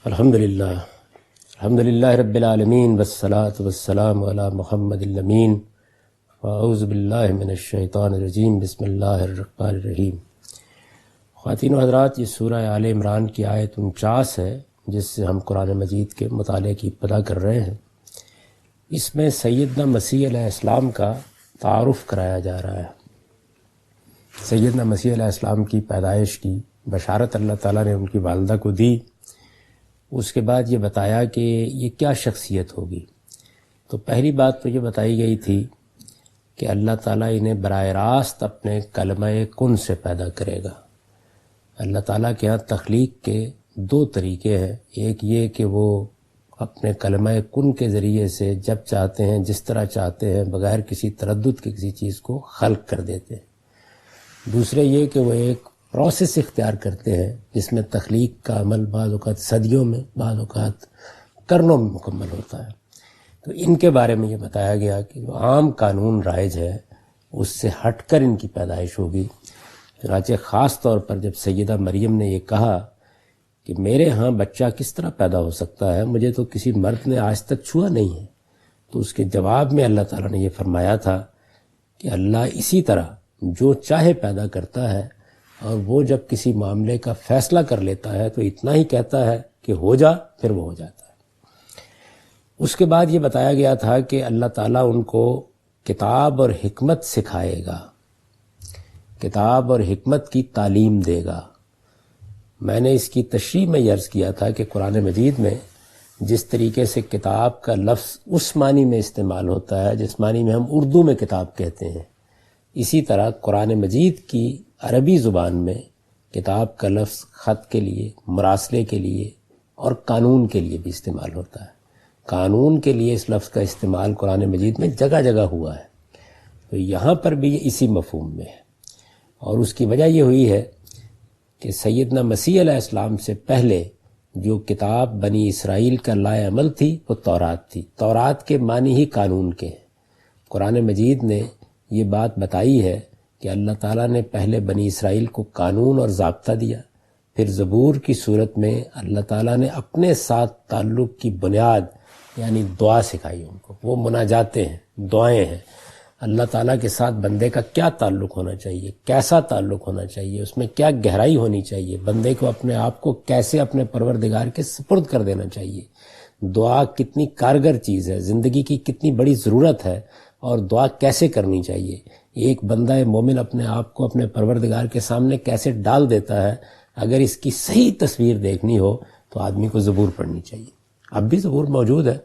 الحمدللہ رب العالمین والصلاة والسلام علی محمد الامین واعوذ باللہ من الشیطان الرجیم بسم اللہ الرحمن الرحیم۔ خواتین و حضرات، یہ سورہ آل عمران کی آیت 49 ہے جس سے ہم قرآن مجید کے مطالعے کی ابتدا کر رہے ہیں۔ اس میں سیدنا مسیح علیہ السلام کا تعارف کرایا جا رہا ہے۔ سیدنا مسیح علیہ السلام کی پیدائش کی بشارت اللہ تعالیٰ نے ان کی والدہ کو دی۔ اس کے بعد یہ بتایا کہ یہ کیا شخصیت ہوگی۔ تو پہلی بات تو یہ بتائی گئی تھی کہ اللہ تعالیٰ انہیں براہ راست اپنے کلمہ کن سے پیدا کرے گا۔ اللہ تعالیٰ کے ہاں تخلیق کے دو طریقے ہیں، ایک یہ کہ وہ اپنے کلمہ کن کے ذریعے سے جب چاہتے ہیں جس طرح چاہتے ہیں بغیر کسی تردد کے کسی چیز کو خلق کر دیتے ہیں۔ دوسرے یہ کہ وہ ایک پروسیس اختیار کرتے ہیں جس میں تخلیق کا عمل بعض اوقات صدیوں میں بعض اوقات قرنوں میں مکمل ہوتا ہے۔ تو ان کے بارے میں یہ بتایا گیا کہ جو عام قانون رائج ہے اس سے ہٹ کر ان کی پیدائش ہوگی۔ چنانچہ خاص طور پر جب سیدہ مریم نے یہ کہا کہ میرے ہاں بچہ کس طرح پیدا ہو سکتا ہے، مجھے تو کسی مرد نے آج تک چھوا نہیں ہے، تو اس کے جواب میں اللہ تعالیٰ نے یہ فرمایا تھا کہ اللہ اسی طرح جو چاہے پیدا کرتا ہے، اور وہ جب کسی معاملے کا فیصلہ کر لیتا ہے تو اتنا ہی کہتا ہے کہ ہو جا، پھر وہ ہو جاتا ہے۔ اس کے بعد یہ بتایا گیا تھا کہ اللہ تعالیٰ ان کو کتاب اور حکمت سکھائے گا، کتاب اور حکمت کی تعلیم دے گا۔ میں نے اس کی تشریح میں عرض کیا تھا کہ قرآن مجید میں جس طریقے سے کتاب کا لفظ اس معنی میں استعمال ہوتا ہے جس معنی میں ہم اردو میں کتاب کہتے ہیں، اسی طرح قرآن مجید کی عربی زبان میں کتاب کا لفظ خط کے لیے، مراسلے کے لیے اور قانون کے لیے بھی استعمال ہوتا ہے۔ قانون کے لیے اس لفظ کا استعمال قرآن مجید میں جگہ جگہ ہوا ہے، تو یہاں پر بھی اسی مفہوم میں ہے۔ اور اس کی وجہ یہ ہوئی ہے کہ سیدنا مسیح علیہ السلام سے پہلے جو کتاب بنی اسرائیل کا لائے عمل تھی وہ تورات تھی۔ تورات کے معنی ہی قانون کے ہیں۔ قرآن مجید نے یہ بات بتائی ہے کہ اللہ تعالیٰ نے پہلے بنی اسرائیل کو قانون اور ضابطہ دیا، پھر زبور کی صورت میں اللہ تعالیٰ نے اپنے ساتھ تعلق کی بنیاد یعنی دعا سکھائی ان کو۔ وہ مناجاتیں ہیں، دعائیں ہیں، اللہ تعالیٰ کے ساتھ بندے کا کیا تعلق ہونا چاہیے، کیسا تعلق ہونا چاہیے، اس میں کیا گہرائی ہونی چاہیے، بندے کو اپنے آپ کو کیسے اپنے پروردگار کے سپرد کر دینا چاہیے۔ دعا کتنی کارگر چیز ہے، زندگی کی کتنی بڑی ضرورت ہے، اور دعا کیسے کرنی چاہیے۔ ایک بندہ مومن اپنے آپ کو اپنے پروردگار کے سامنے کیسے ڈال دیتا ہے، اگر اس کی صحیح تصویر دیکھنی ہو تو آدمی کو زبور پڑھنی چاہیے۔ اب بھی زبور موجود ہے،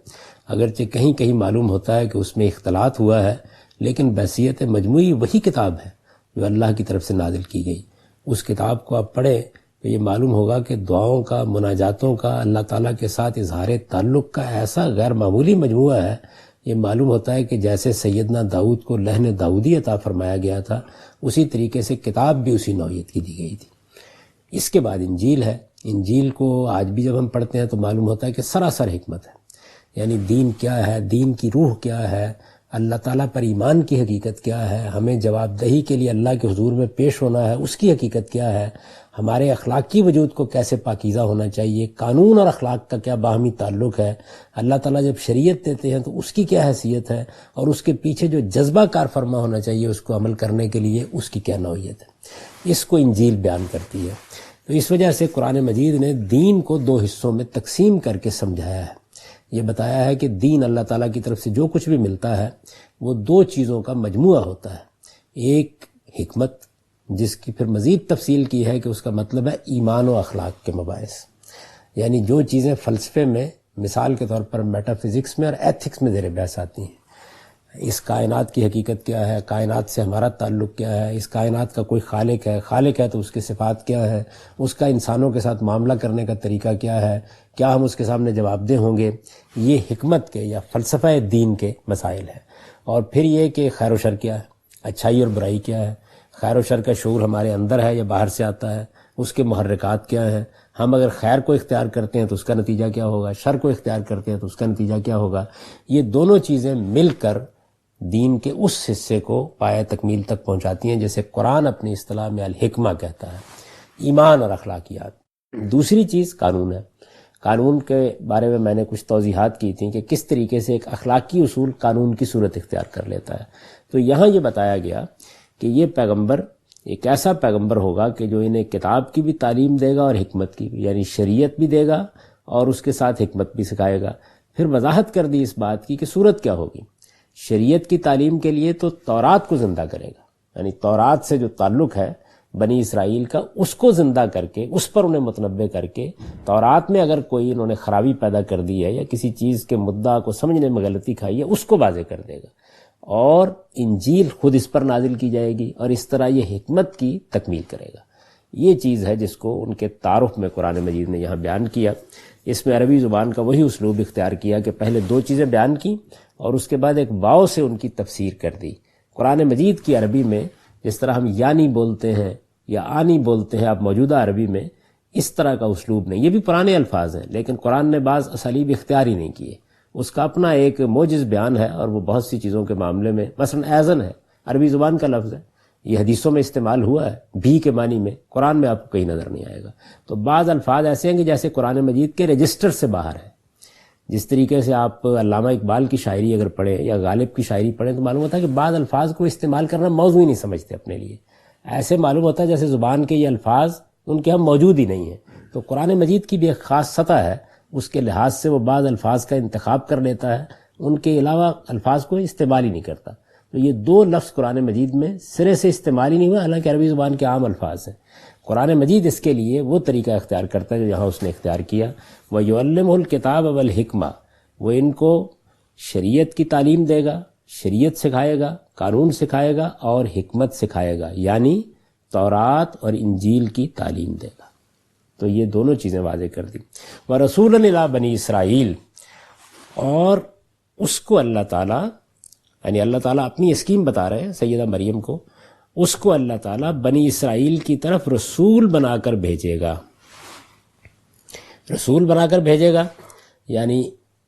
اگرچہ کہیں کہیں معلوم ہوتا ہے کہ اس میں اختلاط ہوا ہے، لیکن بحیثیت مجموعی وہی کتاب ہے جو اللہ کی طرف سے نازل کی گئی۔ اس کتاب کو آپ پڑھیں تو یہ معلوم ہوگا کہ دعاؤں کا، مناجاتوں کا، اللہ تعالیٰ کے ساتھ اظہار تعلق کا ایسا غیر معمولی مجموعہ ہے۔ یہ معلوم ہوتا ہے کہ جیسے سیدنا داؤد کو لحن داؤدی عطا فرمایا گیا تھا، اسی طریقے سے کتاب بھی اسی نوعیت کی دی گئی تھی۔ اس کے بعد انجیل ہے۔ انجیل کو آج بھی جب ہم پڑھتے ہیں تو معلوم ہوتا ہے کہ سراسر حکمت ہے، یعنی دین کیا ہے، دین کی روح کیا ہے، اللہ تعالیٰ پر ایمان کی حقیقت کیا ہے، ہمیں جواب دہی کے لیے اللہ کے حضور میں پیش ہونا ہے اس کی حقیقت کیا ہے، ہمارے اخلاقی وجود کو کیسے پاکیزہ ہونا چاہیے، قانون اور اخلاق کا کیا باہمی تعلق ہے، اللہ تعالیٰ جب شریعت دیتے ہیں تو اس کی کیا حیثیت ہے، اور اس کے پیچھے جو جذبہ کار فرما ہونا چاہیے اس کو عمل کرنے کے لیے اس کی کیا نوعیت ہے، اس کو انجیل بیان کرتی ہے۔ تو اس وجہ سے قرآن مجید نے دین کو دو حصوں میں تقسیم کر کے سمجھایا ہے۔ یہ بتایا ہے کہ دین اللہ تعالیٰ کی طرف سے جو کچھ بھی ملتا ہے وہ دو چیزوں کا مجموعہ ہوتا ہے، ایک حکمت جس کی پھر مزید تفصیل کی ہے کہ اس کا مطلب ہے ایمان و اخلاق کے مباحث، یعنی جو چیزیں فلسفے میں مثال کے طور پر میٹا فزکس میں اور ایتھکس میں زیر بحث آتی ہیں۔ اس کائنات کی حقیقت کیا ہے، کائنات سے ہمارا تعلق کیا ہے، اس کائنات کا کوئی خالق ہے، خالق ہے تو اس کے صفات کیا ہے، اس کا انسانوں کے ساتھ معاملہ کرنے کا طریقہ کیا ہے، کیا ہم اس کے سامنے جواب دہ ہوں گے، یہ حکمت کے یا فلسفہ دین کے مسائل ہیں۔ اور پھر یہ کہ خیر و شر کیا ہے، اچھائی اور برائی کیا ہے، خیر و شر کا شعور ہمارے اندر ہے یا باہر سے آتا ہے، اس کے محرکات کیا ہیں، ہم اگر خیر کو اختیار کرتے ہیں تو اس کا نتیجہ کیا ہوگا، شر کو اختیار کرتے ہیں تو اس کا نتیجہ کیا ہوگا۔ یہ دونوں چیزیں مل کر دین کے اس حصے کو پایہ تکمیل تک پہنچاتی ہیں جسے قرآن اپنی اصطلاح میں الحکمہ کہتا ہے، ایمان اور اخلاقیات۔ دوسری چیز قانون ہے۔ قانون کے بارے میں نے کچھ توضیحات کی تھیں کہ کس طریقے سے ایک اخلاقی اصول قانون کی صورت اختیار کر لیتا ہے. تو یہاں یہ بتایا گیا کہ یہ پیغمبر ایک ایسا پیغمبر ہوگا کہ جو انہیں کتاب کی بھی تعلیم دے گا اور حکمت کی بھی، یعنی شریعت بھی دے گا اور اس کے ساتھ حکمت بھی سکھائے گا. پھر وضاحت کر دی اس بات کی کہ صورت کیا ہوگی. شریعت کی تعلیم کے لیے تو تورات کو زندہ کرے گا، یعنی تورات سے جو تعلق ہے بنی اسرائیل کا اس کو زندہ کر کے اس پر انہیں متنبع کر کے تورات میں اگر کوئی انہوں نے خرابی پیدا کر دی ہے یا کسی چیز کے مدعا کو سمجھنے میں غلطی کھائی ہے اس کو واضح کر دے گا، اور انجیل خود اس پر نازل کی جائے گی اور اس طرح یہ حکمت کی تکمیل کرے گا. یہ چیز ہے جس کو ان کے تعارف میں قرآن مجید نے یہاں بیان کیا. اس میں عربی زبان کا وہی اسلوب اختیار کیا کہ پہلے دو چیزیں بیان کی اور اس کے بعد ایک واو سے ان کی تفسیر کر دی. قرآن مجید کی عربی میں جس طرح ہم یعنی بولتے ہیں یا آنی بولتے ہیں اب موجودہ عربی میں، اس طرح کا اسلوب نہیں. یہ بھی پرانے الفاظ ہیں لیکن قرآن نے بعض اسالیب اختیار ہی نہیں کیے. اس کا اپنا ایک موجز بیان ہے اور وہ بہت سی چیزوں کے معاملے میں، مثلا ایزن ہے، عربی زبان کا لفظ ہے، یہ حدیثوں میں استعمال ہوا ہے بھی کے معنی میں، قرآن میں آپ کو کہیں نظر نہیں آئے گا. تو بعض الفاظ ایسے ہیں کہ جیسے قرآن مجید کے رجسٹر سے باہر ہیں. جس طریقے سے آپ علامہ اقبال کی شاعری اگر پڑھیں یا غالب کی شاعری پڑھیں تو معلوم ہوتا ہے کہ بعض الفاظ کو استعمال کرنا موضوعی نہیں سمجھتے اپنے لیے. ایسے معلوم ہوتا ہے جیسے زبان کے یہ الفاظ ان کے ہم موجود ہی نہیں ہیں. تو قرآن مجید کی بھی ایک خاص سطح ہے، اس کے لحاظ سے وہ بعض الفاظ کا انتخاب کر لیتا ہے، ان کے علاوہ الفاظ کو استعمال ہی نہیں کرتا. تو یہ دو لفظ قرآن مجید میں سرے سے استعمال ہی نہیں ہوا، حالانکہ عربی زبان کے عام الفاظ ہیں. قرآن مجید اس کے لیے وہ طریقہ اختیار کرتا ہے جو یہاں اس نے اختیار کیا. وَيُعَلِّمُهُ الْكِتَابَ وَالْحِكْمَةَ، وہ ان کو شریعت کی تعلیم دے گا، شریعت سکھائے گا، قانون سکھائے گا اور حکمت سکھائے گا، یعنی تورات اور انجیل کی تعلیم دے گا. تو یہ دونوں چیزیں واضح کر دی. وَرَسُولًا إِلَىٰ بَنِي اسرائیل، اور اس کو اللہ تعالیٰ، یعنی اللہ تعالیٰ اپنی اسکیم بتا رہے ہیں سیدہ مریم کو، اس کو اللہ تعالیٰ بنی اسرائیل کی طرف رسول بنا کر بھیجے گا. رسول بنا کر بھیجے گا یعنی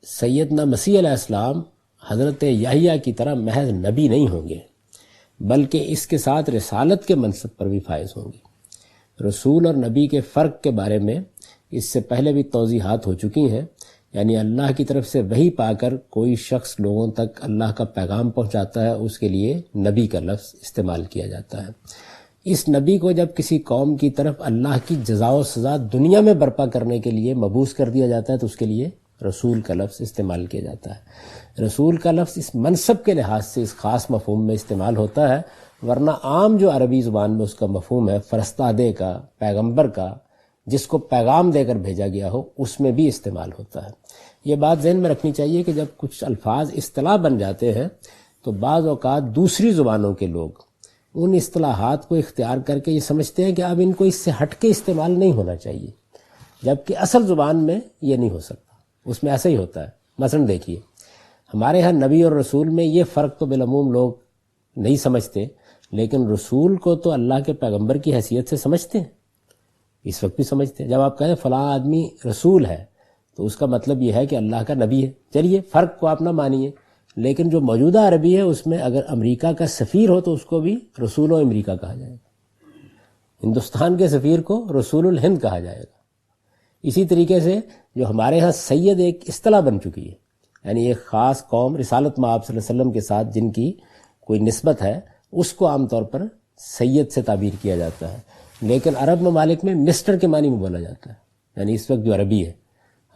سیدنا مسیح علیہ السلام حضرت یحییٰ کی طرح محض نبی نہیں ہوں گے، بلکہ اس کے ساتھ رسالت کے منصب پر بھی فائز ہوں گے. رسول اور نبی کے فرق کے بارے میں اس سے پہلے بھی توضیحات ہو چکی ہیں. یعنی اللہ کی طرف سے وحی پا کر کوئی شخص لوگوں تک اللہ کا پیغام پہنچاتا ہے، اس کے لیے نبی کا لفظ استعمال کیا جاتا ہے. اس نبی کو جب کسی قوم کی طرف اللہ کی جزا و سزا دنیا میں برپا کرنے کے لیے مبعوث کر دیا جاتا ہے تو اس کے لیے رسول کا لفظ استعمال کیا جاتا ہے. رسول کا لفظ اس منصب کے لحاظ سے اس خاص مفہوم میں استعمال ہوتا ہے، ورنہ عام جو عربی زبان میں اس کا مفہوم ہے فرستادے کا، پیغمبر کا، جس کو پیغام دے کر بھیجا گیا ہو، اس میں بھی استعمال ہوتا ہے. یہ بات ذہن میں رکھنی چاہیے کہ جب کچھ الفاظ اصطلاح بن جاتے ہیں تو بعض اوقات دوسری زبانوں کے لوگ ان اصطلاحات کو اختیار کر کے یہ سمجھتے ہیں کہ اب ان کو اس سے ہٹ کے استعمال نہیں ہونا چاہیے، جبکہ اصل زبان میں یہ نہیں ہو سکتا. اس میں ایسا ہی ہوتا ہے. مثلا دیکھیے، ہمارے ہاں نبی اور رسول میں یہ فرق تو بالعموم لوگ نہیں سمجھتے، لیکن رسول کو تو اللہ کے پیغمبر کی حیثیت سے سمجھتے ہیں، اس وقت بھی سمجھتے ہیں. جب آپ کہیں فلاں آدمی رسول ہے تو اس کا مطلب یہ ہے کہ اللہ کا نبی ہے. چلیے فرق کو آپ نہ مانیے، لیکن جو موجودہ عربی ہے اس میں اگر امریکہ کا سفیر ہو تو اس کو بھی رسول امریکہ کہا جائے گا، ہندوستان کے سفیر کو رسول الہند کہا جائے گا. اسی طریقے سے جو ہمارے ہاں سید ایک اصطلاح بن چکی ہے، یعنی ایک خاص قوم رسالت مآب صلی اللہ علیہ وسلم کے ساتھ جن کی کوئی نسبت ہے، اس کو عام طور پر سید سے تعبیر کیا جاتا ہے. لیکن عرب ممالک میں مسٹر کے معنی میں بولا جاتا ہے. یعنی اس وقت جو عربی ہے،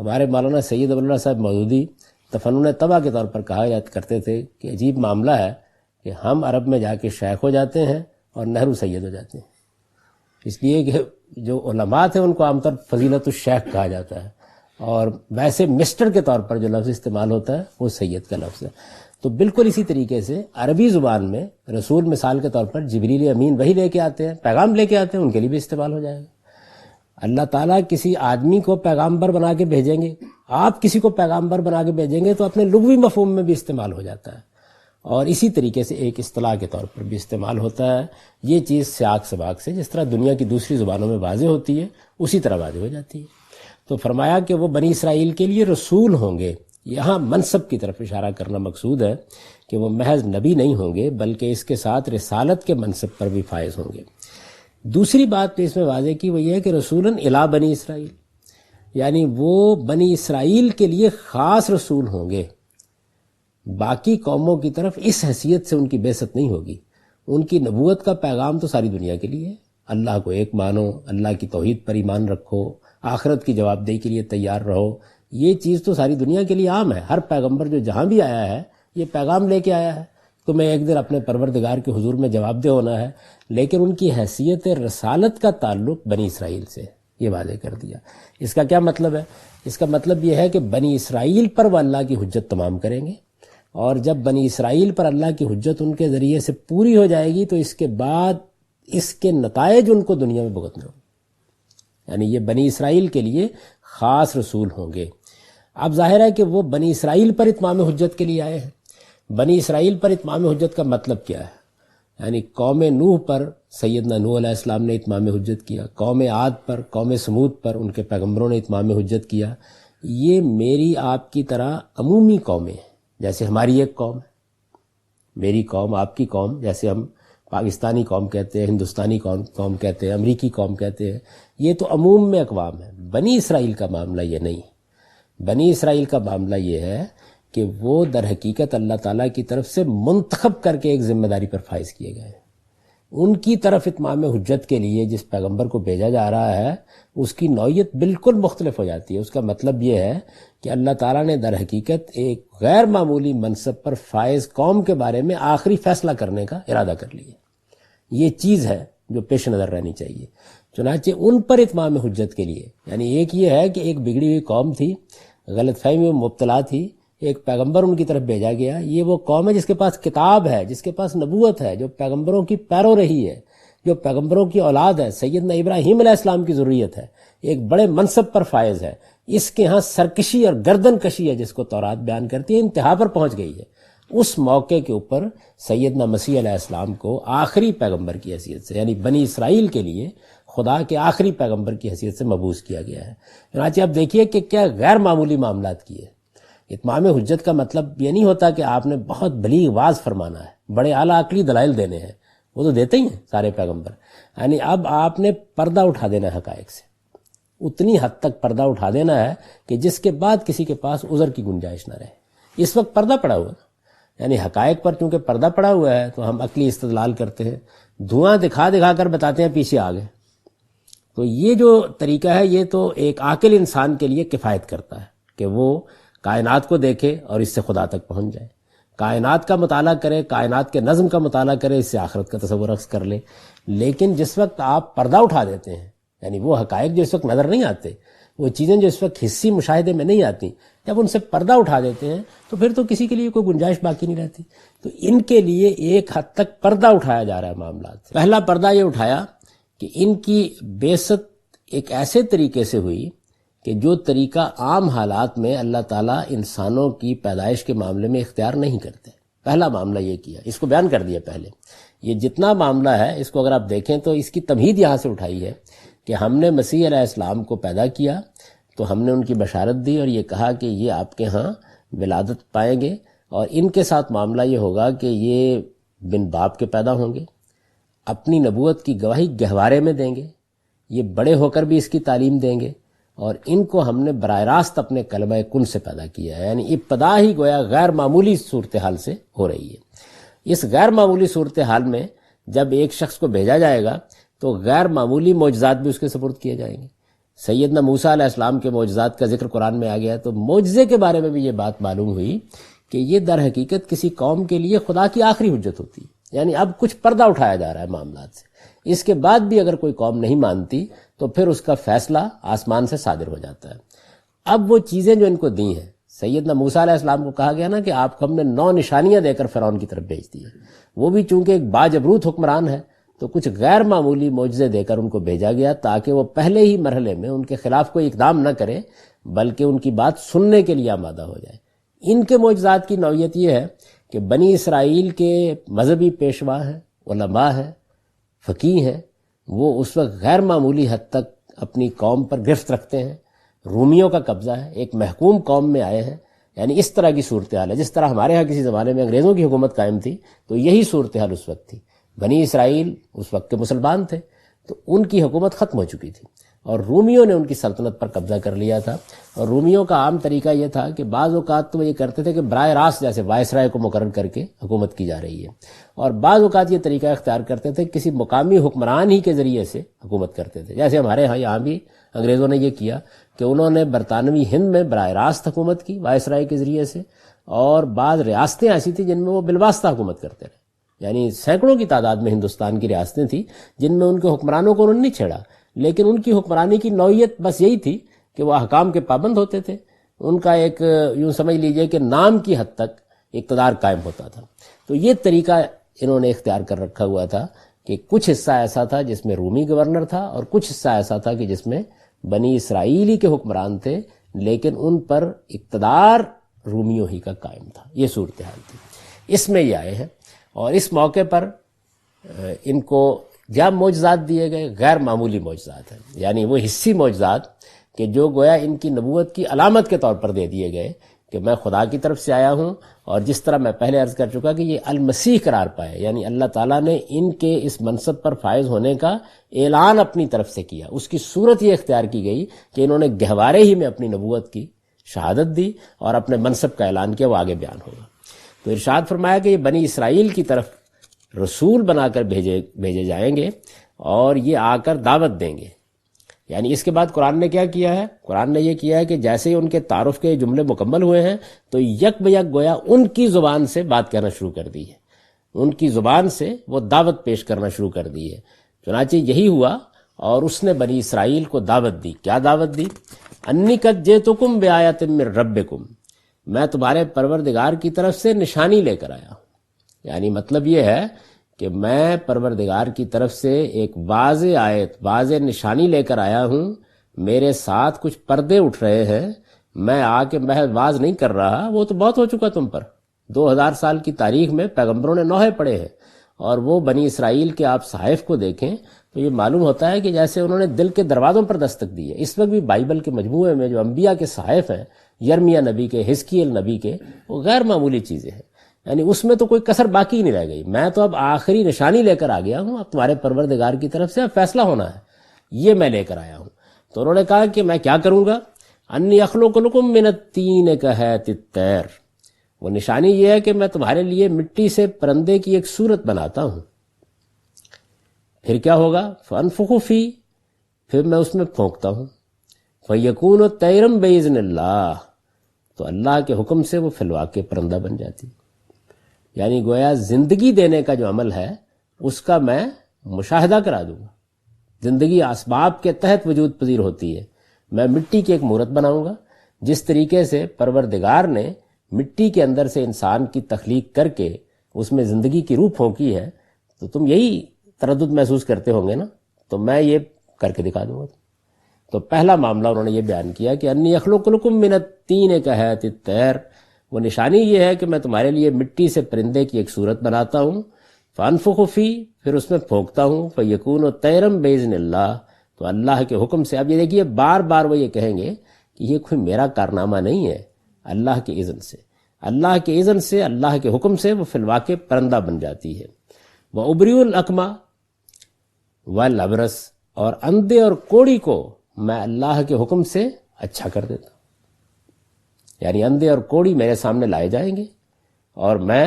ہمارے مولانا سید عبداللہ صاحب مودودی تفنن طبع کے طور پر کہا کرتے تھے کہ عجیب معاملہ ہے کہ ہم عرب میں جا کے شیخ ہو جاتے ہیں اور نہرو سید ہو جاتے ہیں. اس لیے کہ جو علماء تھے ان کو عام طور فضیلت الشیخ کہا جاتا ہے، اور ویسے مسٹر کے طور پر جو لفظ استعمال ہوتا ہے وہ سید کا لفظ ہے. تو بالکل اسی طریقے سے عربی زبان میں رسول مثال کے طور پر جبریل امین وہی لے کے آتے ہیں، پیغام لے کے آتے ہیں، ان کے لیے بھی استعمال ہو جائے گا. اللہ تعالیٰ کسی آدمی کو پیغامبر بنا کے بھیجیں گے، آپ کسی کو پیغامبر بنا کے بھیجیں گے تو اپنے لغوی مفہوم میں بھی استعمال ہو جاتا ہے، اور اسی طریقے سے ایک اصطلاح کے طور پر بھی استعمال ہوتا ہے. یہ چیز سیاق سباق سے جس طرح دنیا کی دوسری زبانوں میں واضح ہوتی ہے اسی طرح واضح ہو جاتی ہے. تو فرمایا کہ وہ بنی اسرائیل کے لیے رسول ہوں گے. یہاں منصب کی طرف اشارہ کرنا مقصود ہے کہ وہ محض نبی نہیں ہوں گے بلکہ اس کے ساتھ رسالت کے منصب پر بھی فائز ہوں گے. دوسری بات تو اس میں واضح کی وہ یہ ہے کہ رسولاً الی بنی اسرائیل، یعنی وہ بنی اسرائیل کے لیے خاص رسول ہوں گے، باقی قوموں کی طرف اس حیثیت سے ان کی بعثت نہیں ہوگی۔ ان کی نبوت کا پیغام تو ساری دنیا کے لیے ہے، اللہ کو ایک مانو، اللہ کی توحید پر ایمان رکھو، آخرت کی جواب دہی کے لیے تیار رہو۔ یہ چیز تو ساری دنیا کے لیے عام ہے، ہر پیغمبر جو جہاں بھی آیا ہے یہ پیغام لے کے آیا ہے، تمہیں ایک دن اپنے پروردگار کے حضور میں جواب دہ ہونا ہے، لیکن ان کی حیثیت رسالت کا تعلق بنی اسرائیل سے، یہ واضح کر دیا۔ اس کا کیا مطلب ہے؟ اس کا مطلب یہ ہے کہ بنی اسرائیل پر وہ اللہ کی حجت تمام کریں گے، اور جب بنی اسرائیل پر اللہ کی حجت ان کے ذریعے سے پوری ہو جائے گی تو اس کے بعد اس کے نتائج ان کو دنیا میں بھگتنے ہوں گے، یعنی یہ بنی اسرائیل کے لیے خاص رسول ہوں گے۔ اب ظاہر ہے کہ وہ بنی اسرائیل پر اتمام حجت کے لیے آئے ہیں۔ بنی اسرائیل پر اتمام حجت کا مطلب کیا ہے؟ یعنی قوم نوح پر سیدنا نوح علیہ السلام نے اتمام حجت کیا، قوم عاد پر، قوم سمود پر ان کے پیغمبروں نے اتمام حجت کیا۔ یہ میری آپ کی طرح عمومی قومیں ہیں، جیسے ہماری ایک قوم ہے، میری قوم، آپ کی قوم، جیسے ہم پاکستانی قوم کہتے ہیں، ہندوستانی قوم کہتے ہیں، امریکی قوم کہتے ہیں، یہ تو عموم میں اقوام ہے۔ بنی اسرائیل کا معاملہ یہ نہیں ہے۔ بنی اسرائیل کا معاملہ یہ ہے کہ وہ در حقیقت اللہ تعالیٰ کی طرف سے منتخب کر کے ایک ذمہ داری پر فائز کیے گئے ہیں۔ ان کی طرف اتمام حجت کے لیے جس پیغمبر کو بھیجا جا رہا ہے اس کی نوعیت بالکل مختلف ہو جاتی ہے۔ اس کا مطلب یہ ہے کہ اللہ تعالیٰ نے در حقیقت ایک غیر معمولی منصب پر فائز قوم کے بارے میں آخری فیصلہ کرنے کا ارادہ کر لیا۔ یہ چیز ہے جو پیش نظر رہنی چاہیے۔ چنانچہ ان پر اتمام حجت کے لیے، یعنی ایک یہ ہے کہ ایک بگڑی ہوئی قوم تھی، غلط فہمی میں مبتلا تھی، ایک پیغمبر ان کی طرف بھیجا گیا۔ یہ وہ قوم ہے جس کے پاس کتاب ہے، جس کے پاس نبوت ہے، جو پیغمبروں کی پیرو رہی ہے، جو پیغمبروں کی اولاد ہے، سیدنا ابراہیم علیہ السلام کی ذریت ہے، ایک بڑے منصب پر فائز ہے۔ اس کے ہاں سرکشی اور گردن کشی ہے جس کو تورات بیان کرتی ہے، انتہا پر پہنچ گئی ہے۔ اس موقع کے اوپر سیدنا مسیح علیہ السلام کو آخری پیغمبر کی حیثیت سے، یعنی بنی اسرائیل کے لیے خدا کے آخری پیغمبر کی حیثیت سے مبعوث کیا گیا ہے۔ چنانچہ اب دیکھیے کہ کیا غیر معمولی معاملات کیے۔ اتمام حجت کا مطلب یہ نہیں ہوتا کہ آپ نے بہت بلیغ واضح فرمانا ہے، بڑے اعلیٰ عقلی دلائل دینے ہیں، وہ تو دیتے ہی ہیں سارے پیغمبر۔ یعنی اب آپ نے پردہ اٹھا دینا ہے حقائق سے، اتنی حد تک پردہ اٹھا دینا ہے کہ جس کے بعد کسی کے پاس عذر کی گنجائش نہ رہے۔ اس وقت پردہ پڑا ہوا ہے، یعنی حقائق پر چونکہ پردہ پڑا ہوا ہے تو ہم عقلی استدلال کرتے ہیں، دھواں دکھا دکھا کر بتاتے ہیں پیچھے آ گئے۔ تو یہ جو طریقہ ہے یہ تو ایک عاقل انسان کے لیے کفایت کرتا ہے کہ وہ کائنات کو دیکھے اور اس سے خدا تک پہنچ جائے، کائنات کا مطالعہ کرے، کائنات کے نظم کا مطالعہ کرے، اس سے آخرت کا تصور اخذ کر لے۔ لیکن جس وقت آپ پردہ اٹھا دیتے ہیں، یعنی وہ حقائق جو اس وقت نظر نہیں آتے، وہ چیزیں جو اس وقت حسی مشاہدے میں نہیں آتی، جب ان سے پردہ اٹھا دیتے ہیں تو پھر تو کسی کے لیے کوئی گنجائش باقی نہیں رہتی۔ تو ان کے لیے ایک حد تک پردہ اٹھایا جا رہا ہے معاملات سے۔ پہلا پردہ یہ اٹھایا کہ ان کی بعثت ایک ایسے طریقے سے ہوئی کہ جو طریقہ عام حالات میں اللہ تعالیٰ انسانوں کی پیدائش کے معاملے میں اختیار نہیں کرتے۔ پہلا معاملہ یہ کیا، اس کو بیان کر دیا پہلے۔ یہ جتنا معاملہ ہے اس کو اگر آپ دیکھیں تو اس کی تمہید یہاں سے اٹھائی ہے کہ ہم نے مسیح علیہ السلام کو پیدا کیا تو ہم نے ان کی بشارت دی اور یہ کہا کہ یہ آپ کے ہاں ولادت پائیں گے، اور ان کے ساتھ معاملہ یہ ہوگا کہ یہ بن باپ کے پیدا ہوں گے، اپنی نبوت کی گواہی گہوارے میں دیں گے، یہ بڑے ہو کر بھی اس کی تعلیم دیں گے، اور ان کو ہم نے براہ راست اپنے کلمہ کن سے پیدا کیا ہے۔ یعنی ابتدا ہی گویا غیر معمولی صورتحال سے ہو رہی ہے۔ اس غیر معمولی صورتحال میں جب ایک شخص کو بھیجا جائے گا تو غیر معمولی معجزات بھی اس کے سپرد کیے جائیں گے۔ سیدنا موسیٰ علیہ السلام کے معجزات کا ذکر قرآن میں آ گیا، تو معجزے کے بارے میں بھی یہ بات معلوم ہوئی کہ یہ در حقیقت کسی قوم کے لیے خدا کی آخری حجت ہوتی ہے۔ یعنی اب کچھ پردہ اٹھایا جا رہا ہے معاملات سے، اس کے بعد بھی اگر کوئی قوم نہیں مانتی تو پھر اس کا فیصلہ آسمان سے صادر ہو جاتا ہے۔ اب وہ چیزیں جو ان کو دی ہیں، سیدنا موسیٰ علیہ السلام کو کہا گیا نا کہ آپ کو ہم نے 9 نشانیاں دے کر فرعون کی طرف بھیج دی ہیں، وہ بھی چونکہ ایک باجبروت حکمران ہے تو کچھ غیر معمولی معجزے دے کر ان کو بھیجا گیا تاکہ وہ پہلے ہی مرحلے میں ان کے خلاف کوئی اقدام نہ کرے بلکہ ان کی بات سننے کے لیے آمادہ ہو جائے۔ ان کے معجزات کی نوعیت یہ ہے کہ بنی اسرائیل کے مذہبی پیشوا ہیں، علماء ہیں، فقیہ ہیں، وہ اس وقت غیر معمولی حد تک اپنی قوم پر گرفت رکھتے ہیں، رومیوں کا قبضہ ہے، ایک محکوم قوم میں آئے ہیں۔ یعنی اس طرح کی صورتحال ہے، جس طرح ہمارے ہاں کسی زمانے میں انگریزوں کی حکومت قائم تھی تو یہی صورتحال اس وقت تھی۔ بنی اسرائیل اس وقت کے مسلمان تھے تو ان کی حکومت ختم ہو چکی تھی، اور رومیوں نے ان کی سلطنت پر قبضہ کر لیا تھا. اور رومیوں کا عام طریقہ یہ تھا کہ بعض اوقات تو وہ یہ کرتے تھے کہ براہ راست جیسے وائسرائے کو مقرر کر کے حکومت کی جا رہی ہے، اور بعض اوقات یہ طریقہ اختیار کرتے تھے کسی مقامی حکمران ہی کے ذریعے سے حکومت کرتے تھے. جیسے ہمارے یہاں بھی انگریزوں نے یہ کیا کہ انہوں نے برطانوی ہند میں براہ راست حکومت کی وائسرائے کے ذریعے سے، اور بعض ریاستیں ایسی تھیں جن میں وہ بالواسطہ حکومت کرتے رہے. یعنی سینکڑوں کی تعداد میں ہندوستان کی ریاستیں تھیں جن میں ان کے حکمرانوں کو انہوں نے نہیں چھیڑا، لیکن ان کی حکمرانی کی نوعیت بس یہی تھی کہ وہ احکام کے پابند ہوتے تھے. ان کا ایک یوں سمجھ لیجئے کہ نام کی حد تک اقتدار قائم ہوتا تھا. تو یہ طریقہ انہوں نے اختیار کر رکھا ہوا تھا کہ کچھ حصہ ایسا تھا جس میں رومی گورنر تھا، اور کچھ حصہ ایسا تھا کہ جس میں بنی اسرائیلی کے حکمران تھے، لیکن ان پر اقتدار رومیوں ہی کا قائم تھا. یہ صورتحال تھی. اس میں یہ آئے ہیں، اور اس موقع پر ان کو جب معجزات دیے گئے غیر معمولی معجزات ہیں، یعنی وہ حصی معجزات کہ جو گویا ان کی نبوت کی علامت کے طور پر دے دیے گئے کہ میں خدا کی طرف سے آیا ہوں. اور جس طرح میں پہلے عرض کر چکا کہ یہ المسیح قرار پائے، یعنی اللہ تعالیٰ نے ان کے اس منصب پر فائز ہونے کا اعلان اپنی طرف سے کیا. اس کی صورت یہ اختیار کی گئی کہ انہوں نے گہوارے ہی میں اپنی نبوت کی شہادت دی اور اپنے منصب کا اعلان کیا. وہ آگے بیان ہوگا. تو ارشاد فرمایا کہ یہ بنی اسرائیل کی طرف رسول بنا کر بھیجے جائیں گے، اور یہ آ کر دعوت دیں گے. یعنی اس کے بعد قرآن نے کیا کیا ہے؟ قرآن نے یہ کیا ہے کہ جیسے ہی ان کے تعارف کے جملے مکمل ہوئے ہیں تو یک بیک گویا ان کی زبان سے بات کہنا شروع کر دی ہے، ان کی زبان سے وہ دعوت پیش کرنا شروع کر دی ہے. چنانچہ یہی ہوا، اور اس نے بنی اسرائیل کو دعوت دی. کیا دعوت دی؟ انی قد جئتکم بآیۃ من ربکم، میں تمہارے پروردگار کی طرف سے نشانی لے کر آیا ہوں. یعنی مطلب یہ ہے کہ میں پروردگار کی طرف سے ایک واضح آیت، واضح نشانی لے کر آیا ہوں. میرے ساتھ کچھ پردے اٹھ رہے ہیں. میں آ کے محض واز نہیں کر رہا، وہ تو بہت ہو چکا تم پر. 2000 سال کی تاریخ میں پیغمبروں نے نوحے پڑے ہیں، اور وہ بنی اسرائیل کے آپ صحائف کو دیکھیں تو یہ معلوم ہوتا ہے کہ جیسے انہوں نے دل کے دروازوں پر دستک دی ہے. اس وقت بھی بائبل کے مجموعے میں جو انبیاء کے صحائف ہیں، یرمیہ نبی کے، حزقیل نبی کے، وہ غیر معمولی چیزیں ہیں. یعنی اس میں تو کوئی کسر باقی نہیں رہ گئی. میں تو اب آخری نشانی لے کر آ گیا ہوں، اب تمہارے پروردگار کی طرف سے اب فیصلہ ہونا ہے، یہ میں لے کر آیا ہوں. تو انہوں نے کہا کہ میں کیا کروں گا؟ انی اخلق لکم من الطین کہیئۃ الطیر، وہ نشانی یہ ہے کہ میں تمہارے لیے مٹی سے پرندے کی ایک صورت بناتا ہوں. پھر کیا ہوگا؟ فانفخ فی، پھر میں اس میں پھونکتا ہوں. فیکون طیرا باذن اللہ، تو اللہ کے حکم سے وہ فی الواقع پرندہ بن جاتی. یعنی گویا زندگی دینے کا جو عمل ہے اس کا میں مشاہدہ کرا دوں گا. زندگی اسباب کے تحت وجود پذیر ہوتی ہے. میں مٹی کی ایک مورت بناؤں گا. جس طریقے سے پروردگار نے مٹی کے اندر سے انسان کی تخلیق کر کے اس میں زندگی کی روح پھونکی ہے، تو تم یہی تردد محسوس کرتے ہوں گے نا، تو میں یہ کر کے دکھا دوں گا. تو پہلا معاملہ انہوں نے یہ بیان کیا کہ انی اخلق لکم من الطین کہیئۃ الطیر، وہ نشانی یہ ہے کہ میں تمہارے لیے مٹی سے پرندے کی ایک صورت بناتا ہوں. فانفخ فی، پھر اس میں پھونکتا ہوں. فیکون طیرا باذن اللہ، تو اللہ کے حکم سے. اب یہ دیکھیے بار بار وہ یہ کہیں گے کہ یہ کوئی میرا کارنامہ نہیں ہے، اللہ کے اذن سے، اللہ کے اذن سے، اللہ کے حکم سے وہ فی الواقع پرندہ بن جاتی ہے. وَأُبْرِئُ الْأَكْمَحَ وَالْأَبْرَصَ، اور اندھے اور کوڑی کو میں اللہ کے حکم سے اچھا کر دیتا ہوں. یعنی اندھے اور کوڑی میرے سامنے لائے جائیں گے اور میں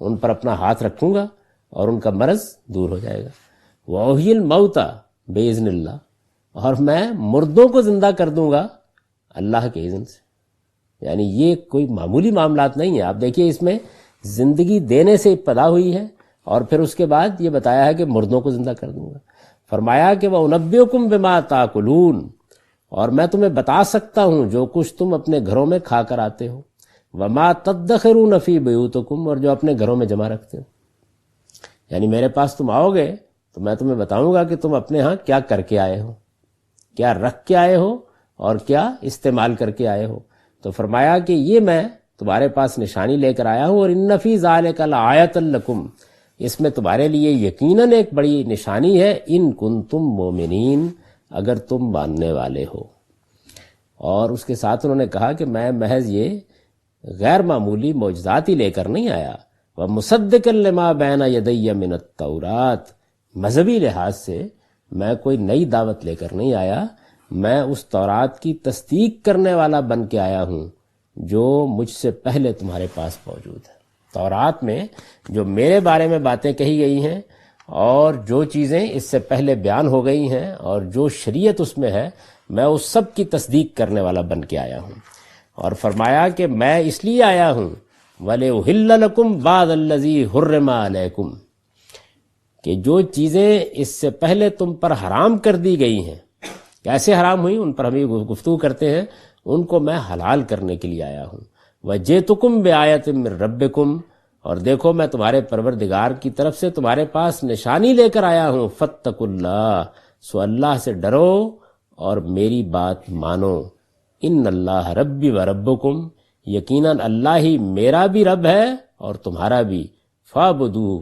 ان پر اپنا ہاتھ رکھوں گا اور ان کا مرض دور ہو جائے گا. وَأُحْيِي الْمَوْتَى بِإِذْنِ اللَّهِ، اور میں مردوں کو زندہ کر دوں گا اللہ کے اذن سے. یعنی یہ کوئی معمولی معاملات نہیں ہے. آپ دیکھیے اس میں زندگی دینے سے ابتدا ہوئی ہے، اور پھر اس کے بعد یہ بتایا ہے کہ مردوں کو زندہ کر دوں گا. فرمایا کہ وَأُنَبِّئُكُم بِمَا تَأْكُلُونَ، اور میں تمہیں بتا سکتا ہوں جو کچھ تم اپنے گھروں میں کھا کر آتے ہو. وَمَا تَدَّخِرُونَ فِي بُيُوتِكُمْ، اور جو اپنے گھروں میں جمع رکھتے ہو. یعنی میرے پاس تم آؤ گے تو میں تمہیں بتاؤں گا کہ تم اپنے ہاں کیا کر کے آئے ہو، کیا رکھ کے آئے ہو اور کیا استعمال کر کے آئے ہو. تو فرمایا کہ یہ میں تمہارے پاس نشانی لے کر آیا ہوں. اور ان فی ذالک لآیۃ لکم، اس میں تمہارے لیے یقیناً ایک بڑی نشانی ہے. ان کنتم مومنین، اگر تم ماننے والے ہو. اور اس کے ساتھ انہوں نے کہا کہ میں محض یہ غیر معمولی معجزات ہی لے کر نہیں آیا. وَمُصَدِّقًا لِمَا بَيْنَ يَدَيَّ مِنَ التَّوْرَاتِ، مذہبی لحاظ سے میں کوئی نئی دعوت لے کر نہیں آیا، میں اس تورات کی تصدیق کرنے والا بن کے آیا ہوں جو مجھ سے پہلے تمہارے پاس موجود ہے۔ تورات میں جو میرے بارے میں باتیں کہی گئی ہیں اور جو چیزیں اس سے پہلے بیان ہو گئی ہیں اور جو شریعت اس میں ہے، میں اس سب کی تصدیق کرنے والا بن کے آیا ہوں۔ اور فرمایا کہ میں اس لیے آیا ہوں وَلِأُحِلَّ لَكُمْ بَعْضَ الَّذِي حُرِّمَ عَلَيْكُمْ، کہ جو چیزیں اس سے پہلے تم پر حرام کر دی گئی ہیں، کیسے حرام ہوئی ان پر ہم گفتگو کرتے ہیں، ان کو میں حلال کرنے کے لیے آیا ہوں۔ وَجِئْتُكُمْ بِآیَةٍ مِّن رَبِّكُمْ، اور دیکھو میں تمہارے پروردگار کی طرف سے تمہارے پاس نشانی لے کر آیا ہوں، فَاتَّقُوا اللَّهَ، سو اللہ سے ڈرو اور میری بات مانو، ان اللہ ربی و ربکم، یقیناً اللہ ہی میرا بھی رب ہے اور تمہارا بھی، فَاعْبُدُوهُ،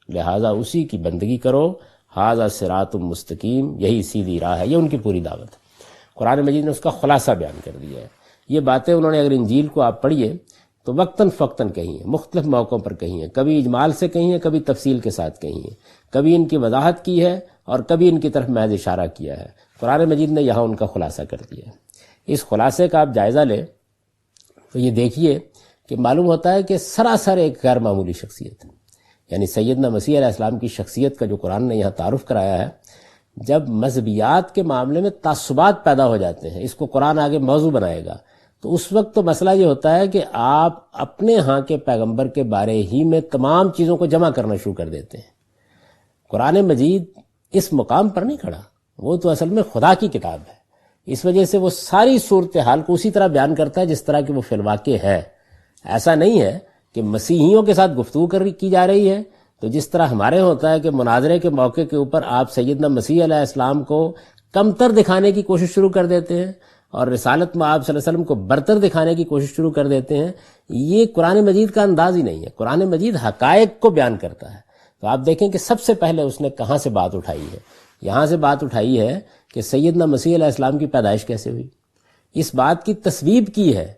لہذا اسی کی بندگی کرو، ھذا صراط مستقیم، یہی سیدھی راہ ہے۔ یہ ان کی پوری دعوت ہے۔ قرآن مجید نے اس کا خلاصہ بیان کر دیا ہے۔ یہ باتیں انہوں نے اگر انجیل کو آپ پڑھیے تو وقتاً فوقتاً کہی ہیں، مختلف موقعوں پر کہی ہیں، کبھی اجمال سے کہی ہیں، کبھی تفصیل کے ساتھ کہی ہیں، کبھی ان کی وضاحت کی ہے اور کبھی ان کی طرف محض اشارہ کیا ہے۔ قرآن مجید نے یہاں ان کا خلاصہ کر دیا ہے۔ اس خلاصے کا آپ جائزہ لیں تو یہ دیکھیے کہ معلوم ہوتا ہے کہ سراسر ایک غیر معمولی شخصیت ہے، یعنی سیدنا مسیح علیہ السلام کی شخصیت کا جو قرآن نے یہاں تعارف کرایا ہے۔ جب مذہبیات کے معاملے میں تعصبات پیدا ہو جاتے ہیں، اس کو قرآن آگے موضوع بنائے گا، تو اس وقت تو مسئلہ یہ ہوتا ہے کہ آپ اپنے ہاں کے پیغمبر کے بارے ہی میں تمام چیزوں کو جمع کرنا شروع کر دیتے ہیں۔ قرآن مجید اس مقام پر نہیں کھڑا، وہ تو اصل میں خدا کی کتاب ہے، اس وجہ سے وہ ساری صورتحال کو اسی طرح بیان کرتا ہے جس طرح کہ وہ فی الواقع ہے۔ ایسا نہیں ہے کہ مسیحیوں کے ساتھ گفتگو کی جا رہی ہے تو جس طرح ہمارے ہوتا ہے کہ مناظرے کے موقع کے اوپر آپ سیدنا مسیح علیہ السلام کو کمتر دکھانے کی کوشش شروع کر دیتے ہیں اور رسالت میں آپ صلی اللہ علیہ وسلم کو برتر دکھانے کی کوشش شروع کر دیتے ہیں، یہ قرآن مجید کا انداز ہی نہیں ہے۔ قرآن مجید حقائق کو بیان کرتا ہے۔ تو آپ دیکھیں کہ سب سے پہلے اس نے کہاں سے بات اٹھائی ہے، یہاں سے بات اٹھائی ہے کہ سیدنا مسیح علیہ السلام کی پیدائش کیسے ہوئی۔ اس بات کی تصویب کی ہے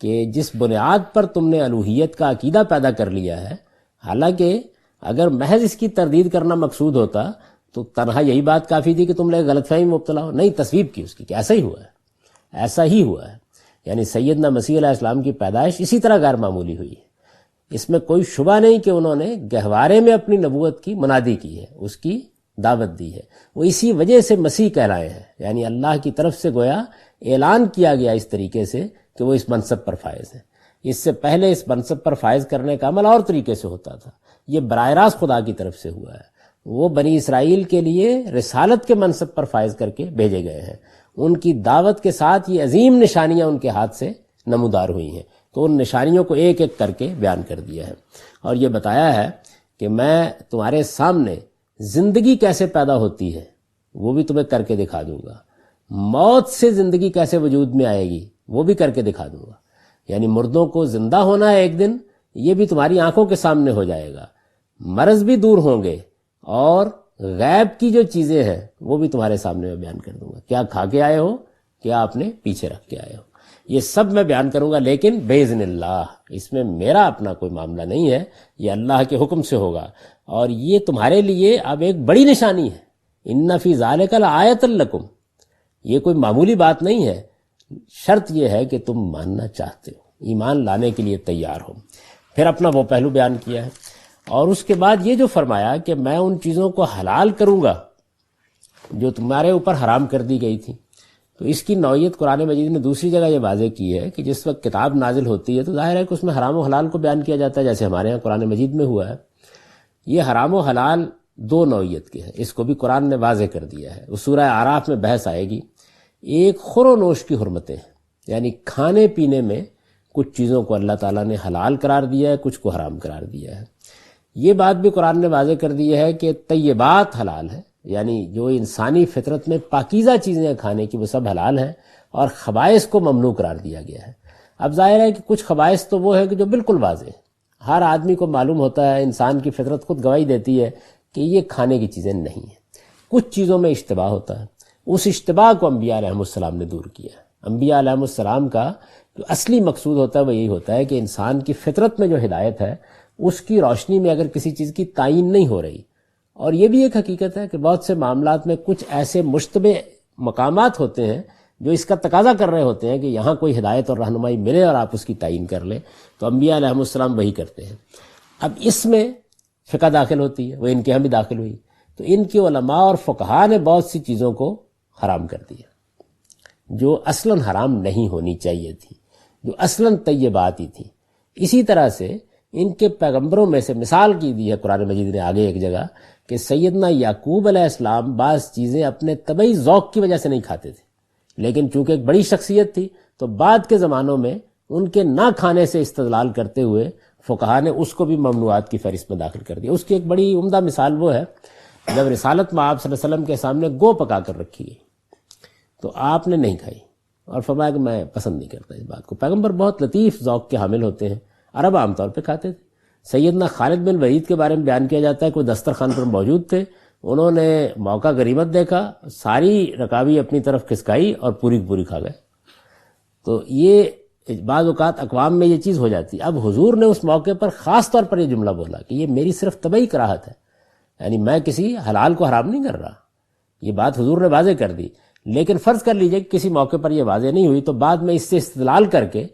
کہ جس بنیاد پر تم نے الوہیت کا عقیدہ پیدا کر لیا ہے، حالانکہ اگر محض اس کی تردید کرنا مقصود ہوتا تو تنہا یہی بات کافی تھی کہ تم لوگ غلط فہمی میں مبتلا ہو، نہیں، تصویب کی اس کی کہ ایسا ہی ہوا ہے، ایسا ہی ہوا ہے۔ یعنی سیدنا مسیح علیہ السلام کی پیدائش اسی طرح غیر معمولی ہوئی ہے، اس میں کوئی شبہ نہیں کہ انہوں نے گہوارے میں اپنی نبوت کی منادی کی ہے، اس کی دعوت دی ہے، وہ اسی وجہ سے مسیح کہلائے ہیں، یعنی اللہ کی طرف سے گویا اعلان کیا گیا اس طریقے سے کہ وہ اس منصب پر فائز ہیں۔ اس سے پہلے اس منصب پر فائز کرنے کا عمل اور طریقے سے ہوتا تھا، یہ براہ راست خدا کی طرف سے ہوا ہے۔ وہ بنی اسرائیل کے لیے رسالت کے منصب پر فائز کر کے بھیجے گئے ہیں، ان کی دعوت کے ساتھ یہ عظیم نشانیاں ان کے ہاتھ سے نمودار ہوئی ہیں، تو ان نشانیوں کو ایک ایک کر کے بیان کر دیا ہے اور یہ بتایا ہے کہ میں تمہارے سامنے زندگی کیسے پیدا ہوتی ہے وہ بھی تمہیں کر کے دکھا دوں گا، موت سے زندگی کیسے وجود میں آئے گی وہ بھی کر کے دکھا دوں گا، یعنی مردوں کو زندہ ہونا ہے ایک دن، یہ بھی تمہاری آنکھوں کے سامنے ہو جائے گا، مرض بھی دور ہوں گے اور غیب کی جو چیزیں ہیں وہ بھی تمہارے سامنے میں بیان کر دوں گا، کیا کھا کے آئے ہو، کیا آپ نے پیچھے رکھ کے آئے ہو، یہ سب میں بیان کروں گا، لیکن باذن اللہ، اس میں میرا اپنا کوئی معاملہ نہیں ہے، یہ اللہ کے حکم سے ہوگا، اور یہ تمہارے لیے اب ایک بڑی نشانی ہے۔ ان فی ذالک لآیۃ لکم، یہ کوئی معمولی بات نہیں ہے، شرط یہ ہے کہ تم ماننا چاہتے ہو، ایمان لانے کے لیے تیار ہو۔ پھر اپنا وہ پہلو بیان کیا ہے اور اس کے بعد یہ جو فرمایا کہ میں ان چیزوں کو حلال کروں گا جو تمہارے اوپر حرام کر دی گئی تھی، تو اس کی نوعیت قرآن مجید نے دوسری جگہ یہ واضح کی ہے کہ جس وقت کتاب نازل ہوتی ہے تو ظاہر ہے کہ اس میں حرام و حلال کو بیان کیا جاتا ہے، جیسے ہمارے ہاں قرآن مجید میں ہوا ہے۔ یہ حرام و حلال دو نوعیت کے ہیں، اس کو بھی قرآن نے واضح کر دیا ہے، اس سورہ اعراف میں بحث آئے گی۔ ایک خور و نوش کی حرمتیں ہیں، یعنی کھانے پینے میں کچھ چیزوں کو اللہ تعالیٰ نے حلال قرار دیا ہے، کچھ کو حرام قرار دیا ہے۔ یہ بات بھی قرآن نے واضح کر دی ہے کہ طیبات حلال ہے، یعنی جو انسانی فطرت میں پاکیزہ چیزیں کھانے کی وہ سب حلال ہیں، اور خبائث کو ممنوع قرار دیا گیا ہے۔ اب ظاہر ہے کہ کچھ خبائث تو وہ ہے کہ جو بالکل واضح ہے، ہر آدمی کو معلوم ہوتا ہے، انسان کی فطرت خود گواہی دیتی ہے کہ یہ کھانے کی چیزیں نہیں ہیں۔ کچھ چیزوں میں اشتباہ ہوتا ہے، اس اشتباہ کو انبیاء علیہ السلام نے دور کیا ہے۔ انبیاء علیہ السلام کا جو اصلی مقصود ہوتا ہے وہ یہی ہوتا ہے کہ انسان کی فطرت میں جو ہدایت ہے اس کی روشنی میں اگر کسی چیز کی تعین نہیں ہو رہی، اور یہ بھی ایک حقیقت ہے کہ بہت سے معاملات میں کچھ ایسے مشتبہ مقامات ہوتے ہیں جو اس کا تقاضا کر رہے ہوتے ہیں کہ یہاں کوئی ہدایت اور رہنمائی ملے اور آپ اس کی تعیین کر لیں، تو انبیاء علیہ السلام وہی کرتے ہیں۔ اب اس میں فقہ داخل ہوتی ہے، وہ ان کے یہاں بھی داخل ہوئی، تو ان کے علماء اور فقہاء نے بہت سی چیزوں کو حرام کر دیا جو اصلاً حرام نہیں ہونی چاہیے تھی، جو اصلاً طیبات ہی تھی۔ اسی طرح سے ان کے پیغمبروں میں سے مثال کی دی ہے قرآن مجید نے آگے ایک جگہ کہ سیدنا یعقوب علیہ السلام بعض چیزیں اپنے طبعی ذوق کی وجہ سے نہیں کھاتے تھے، لیکن چونکہ ایک بڑی شخصیت تھی تو بعد کے زمانوں میں ان کے نہ کھانے سے استدلال کرتے ہوئے فقہا نے اس کو بھی ممنوعات کی فہرست میں داخل کر دیا۔ اس کی ایک بڑی عمدہ مثال وہ ہے جب رسالت میں آپ صلی اللہ علیہ وسلم کے سامنے گو پکا کر رکھی گئی تو آپ نے نہیں کھائی اور فرمایا کہ میں پسند نہیں کرتا اس بات کو۔ پیغمبر بہت لطیف ذوق کے حامل ہوتے ہیں، عرب عام طور پہ کھاتے تھے۔ سیدنا خالد بن ولید کے بارے میں بیان کیا جاتا ہے کوئی دسترخوان پر موجود تھے، انہوں نے موقع غنیمت دیکھا، ساری رکابی اپنی طرف کھسکائی اور پوری کی پوری کھا گئے۔ تو یہ بعض اوقات اقوام میں یہ چیز ہو جاتی۔ اب حضور نے اس موقع پر خاص طور پر یہ جملہ بولا کہ یہ میری صرف طبعی کراہت ہے، یعنی میں کسی حلال کو حرام نہیں کر رہا، یہ بات حضور نے واضح کر دی۔ لیکن فرض کر لیجئے کہ کسی موقع پر یہ واضح نہیں ہوئی تو بعد میں اس سے استدلال کر کے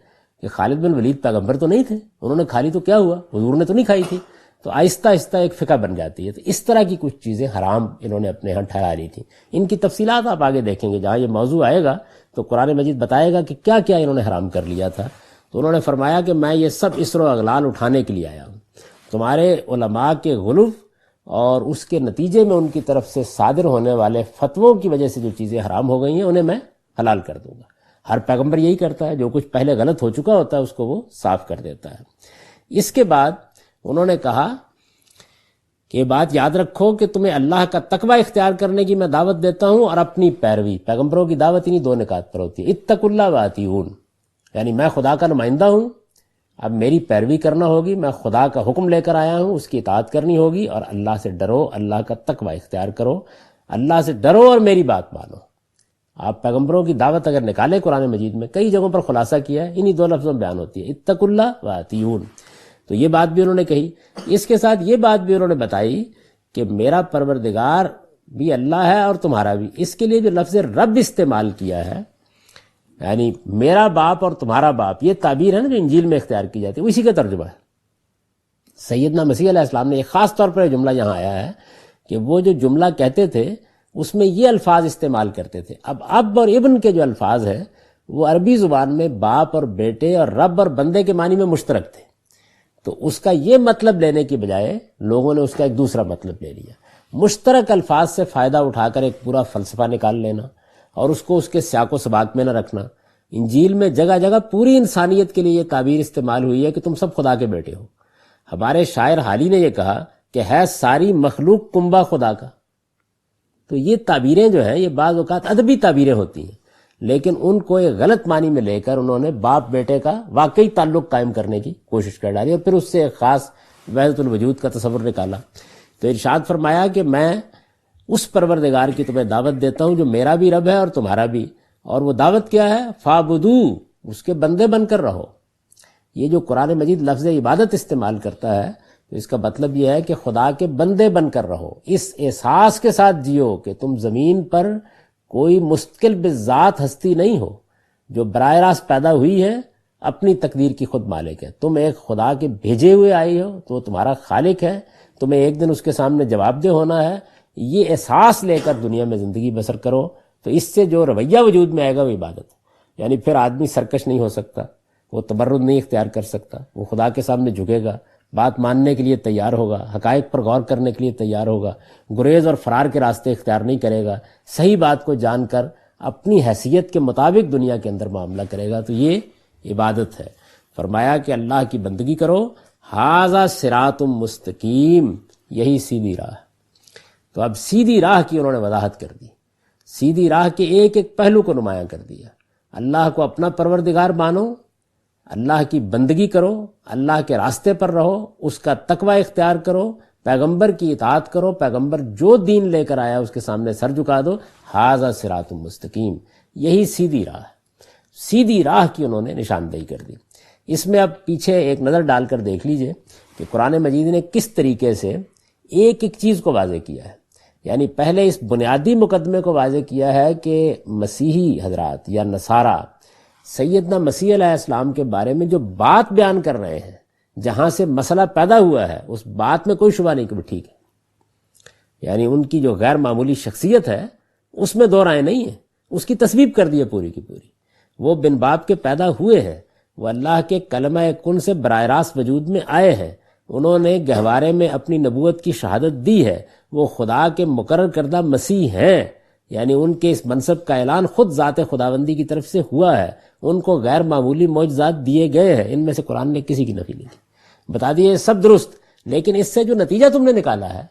کہ خالد بن ولید پیغمبر تو نہیں تھے، انہوں نے کھا لی تو کیا ہوا، حضور نے تو نہیں کھائی تھی، تو آہستہ آہستہ ایک فقہ بن جاتی ہے۔ تو اس طرح کی کچھ چیزیں حرام انہوں نے اپنے ہاں ٹھہرا لی تھیں۔ ان کی تفصیلات آپ آگے دیکھیں گے، جہاں یہ موضوع آئے گا تو قرآن مجید بتائے گا کہ کیا کیا انہوں نے حرام کر لیا تھا۔ تو انہوں نے فرمایا کہ میں یہ سب اسر و اغلال اٹھانے کے لیے آیا ہوں، تمہارے علماء کے غلو اور اس کے نتیجے میں ان کی طرف سے صادر ہونے والے فتووں کی وجہ سے جو چیزیں حرام ہو گئی ہیں انہیں میں حلال کر دوں گا۔ ہر پیغمبر یہی کرتا ہے، جو کچھ پہلے غلط ہو چکا ہوتا ہے اس کو وہ صاف کر دیتا ہے۔ اس کے بعد انہوں نے کہا کہ یہ بات یاد رکھو کہ تمہیں اللہ کا تقوی اختیار کرنے کی میں دعوت دیتا ہوں اور اپنی پیروی۔ پیغمبروں کی دعوت انہی دو نکات پر ہوتی ہے، اتقوا اللہ واطیعون، یعنی میں خدا کا نمائندہ ہوں، اب میری پیروی کرنا ہوگی، میں خدا کا حکم لے کر آیا ہوں، اس کی اطاعت کرنی ہوگی، اور اللہ سے ڈرو، اللہ کا تقوی اختیار کرو، اللہ سے ڈرو اور میری بات مانو۔ آپ پیغمبروں کی دعوت اگر نکالیں قرآن مجید میں کئی جگہوں پر خلاصہ کیا ہے، انہی دو لفظوں میں بیان ہوتی ہے، اتقوا اللہ واطیعون۔ تو یہ بات بھی انہوں نے کہی، اس کے ساتھ یہ بات بھی انہوں نے بتائی کہ میرا پروردگار بھی اللہ ہے اور تمہارا بھی۔ اس کے لیے جو لفظ رب استعمال کیا ہے، یعنی میرا باپ اور تمہارا باپ، یہ تعبیر ہے نا جو انجیل میں اختیار کی جاتی ہے، وہ اسی کا ترجمہ ہے۔ سیدنا مسیح علیہ السلام نے ایک خاص طور پر یہ جملہ یہاں آیا ہے کہ وہ جو جملہ کہتے تھے اس میں یہ الفاظ استعمال کرتے تھے۔ اب اور ابن کے جو الفاظ ہیں وہ عربی زبان میں باپ اور بیٹے اور رب اور بندے کے معنی میں مشترک تھے، تو اس کا یہ مطلب لینے کی بجائے لوگوں نے اس کا ایک دوسرا مطلب لے لیا۔ مشترک الفاظ سے فائدہ اٹھا کر ایک پورا فلسفہ نکال لینا اور اس کو اس کے سیاق و سباق میں نہ رکھنا۔ انجیل میں جگہ جگہ پوری انسانیت کے لیے یہ تعبیر استعمال ہوئی ہے کہ تم سب خدا کے بیٹے ہو۔ ہمارے شاعر حالی نے یہ کہا کہ ہے ساری مخلوق کنبہ خدا کا۔ تو یہ تعبیریں جو ہیں یہ بعض اوقات ادبی تعبیریں ہوتی ہیں، لیکن ان کو ایک غلط معنی میں لے کر انہوں نے باپ بیٹے کا واقعی تعلق قائم کرنے کی کوشش کر ڈالی اور پھر اس سے ایک خاص وحدت الوجود کا تصور نکالا۔ تو ارشاد فرمایا کہ میں اس پروردگار کی تمہیں دعوت دیتا ہوں جو میرا بھی رب ہے اور تمہارا بھی، اور وہ دعوت کیا ہے؟ فعبدو، اس کے بندے بن کر رہو۔ یہ جو قرآن مجید لفظ عبادت استعمال کرتا ہے تو اس کا مطلب یہ ہے کہ خدا کے بندے بن کر رہو، اس احساس کے ساتھ جیو کہ تم زمین پر کوئی مستقل بذات ہستی نہیں ہو جو براہ راست پیدا ہوئی ہے، اپنی تقدیر کی خود مالک ہے۔ تم ایک خدا کے بھیجے ہوئے آئی ہو تو وہ تمہارا خالق ہے، تمہیں ایک دن اس کے سامنے جواب دہ ہونا ہے۔ یہ احساس لے کر دنیا میں زندگی بسر کرو، تو اس سے جو رویہ وجود میں آئے گا وہ عبادت ہے۔ یعنی پھر آدمی سرکش نہیں ہو سکتا، وہ تبرد نہیں اختیار کر سکتا، وہ خدا کے سامنے جھکے گا، بات ماننے کے لیے تیار ہوگا، حقائق پر غور کرنے کے لیے تیار ہوگا، گریز اور فرار کے راستے اختیار نہیں کرے گا، صحیح بات کو جان کر اپنی حیثیت کے مطابق دنیا کے اندر معاملہ کرے گا۔ تو یہ عبادت ہے۔ فرمایا کہ اللہ کی بندگی کرو، ھذا صراط مستقیم، یہی سیدھی راہ۔ تو اب سیدھی راہ کی انہوں نے وضاحت کر دی، سیدھی راہ کے ایک ایک پہلو کو نمایاں کر دیا۔ اللہ کو اپنا پروردگار مانو، اللہ کی بندگی کرو، اللہ کے راستے پر رہو، اس کا تقوی اختیار کرو، پیغمبر کی اطاعت کرو، پیغمبر جو دین لے کر آیا اس کے سامنے سر جھکا دو، ھذا صراط مستقیم، یہی سیدھی راہ۔ سیدھی راہ کی انہوں نے نشاندہی کر دی۔ اس میں اب پیچھے ایک نظر ڈال کر دیکھ لیجئے کہ قرآن مجید نے کس طریقے سے ایک ایک چیز کو واضح کیا ہے۔ یعنی پہلے اس بنیادی مقدمے کو واضح کیا ہے کہ مسیحی حضرات یا نصارہ سیدنا مسیح علیہ السلام کے بارے میں جو بات بیان کر رہے ہیں، جہاں سے مسئلہ پیدا ہوا ہے، اس بات میں کوئی شبہ نہیں کہ وہ ٹھیک ہے. یعنی ان کی جو غیر معمولی شخصیت ہے اس میں دو رائے نہیں ہے، اس کی تصویب کر دی ہے پوری کی پوری. وہ بن باپ کے پیدا ہوئے ہیں، وہ اللہ کے کلمہ کن سے براہ راست وجود میں آئے ہیں، انہوں نے گہوارے میں اپنی نبوت کی شہادت دی ہے، وہ خدا کے مقرر کردہ مسیح ہیں. یعنی ان کے اس منصب کا اعلان خود ذات خداوندی کی طرف سے ہوا ہے. ان کو غیر معمولی معجزات دیے گئے ہیں، ان میں سے قرآن نے کسی کی نفی نہیں کی. بتا دیے سب درست، لیکن اس سے جو نتیجہ تم نے نکالا ہے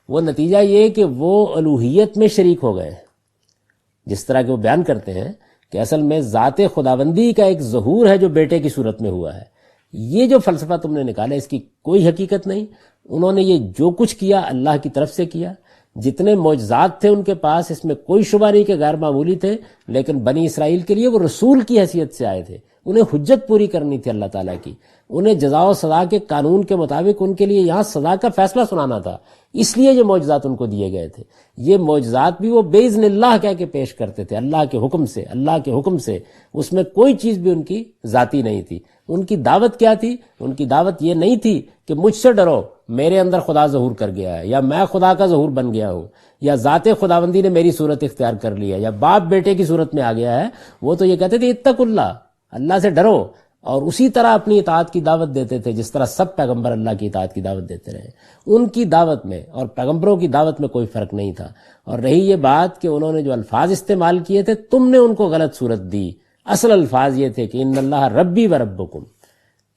وہ نتیجہ یہ کہ وہ الوہیت میں شریک ہو گئے ہیں. جس طرح کہ وہ بیان کرتے ہیں کہ اصل میں ذات خداوندی کا ایک ظہور ہے جو بیٹے کی صورت میں ہوا ہے. یہ جو فلسفہ تم نے نکالا اس کی کوئی حقیقت نہیں. انہوں نے یہ جو کچھ کیا اللہ کی طرف سے کیا. جتنے معجزات تھے ان کے پاس اس میں کوئی شبہ نہیں کہ غیر معمولی تھے، لیکن بنی اسرائیل کے لیے وہ رسول کی حیثیت سے آئے تھے. انہیں حجت پوری کرنی تھی اللہ تعالیٰ کی، انہیں جزا و سزا کے قانون کے مطابق ان کے لیے یہاں سزا کا فیصلہ سنانا تھا. اس لیے یہ معجزات ان کو دیے گئے تھے. یہ معجزات بھی وہ باذن اللہ کہہ کے پیش کرتے تھے، اللہ کے حکم سے، اللہ کے حکم سے. اس میں کوئی چیز بھی ان کی ذاتی نہیں تھی. ان کی دعوت کیا تھی؟ ان کی دعوت یہ نہیں تھی کہ مجھ سے ڈرو، میرے اندر خدا ظہور کر گیا ہے، یا میں خدا کا ظہور بن گیا ہوں، یا ذات خداوندی نے میری صورت اختیار کر لی ہے، یا باپ بیٹے کی صورت میں آ گیا ہے. وہ تو یہ کہتے تھے اتقوا اللہ، اللہ سے ڈرو، اور اسی طرح اپنی اطاعت کی دعوت دیتے تھے جس طرح سب پیغمبر اللہ کی اطاعت کی دعوت دیتے رہے. ان کی دعوت میں اور پیغمبروں کی دعوت میں کوئی فرق نہیں تھا. اور رہی یہ بات کہ انہوں نے جو الفاظ استعمال کیے تھے تم نے ان کو غلط صورت دی. اصل الفاظ یہ تھے کہ ان اللہ ربی و ربکم،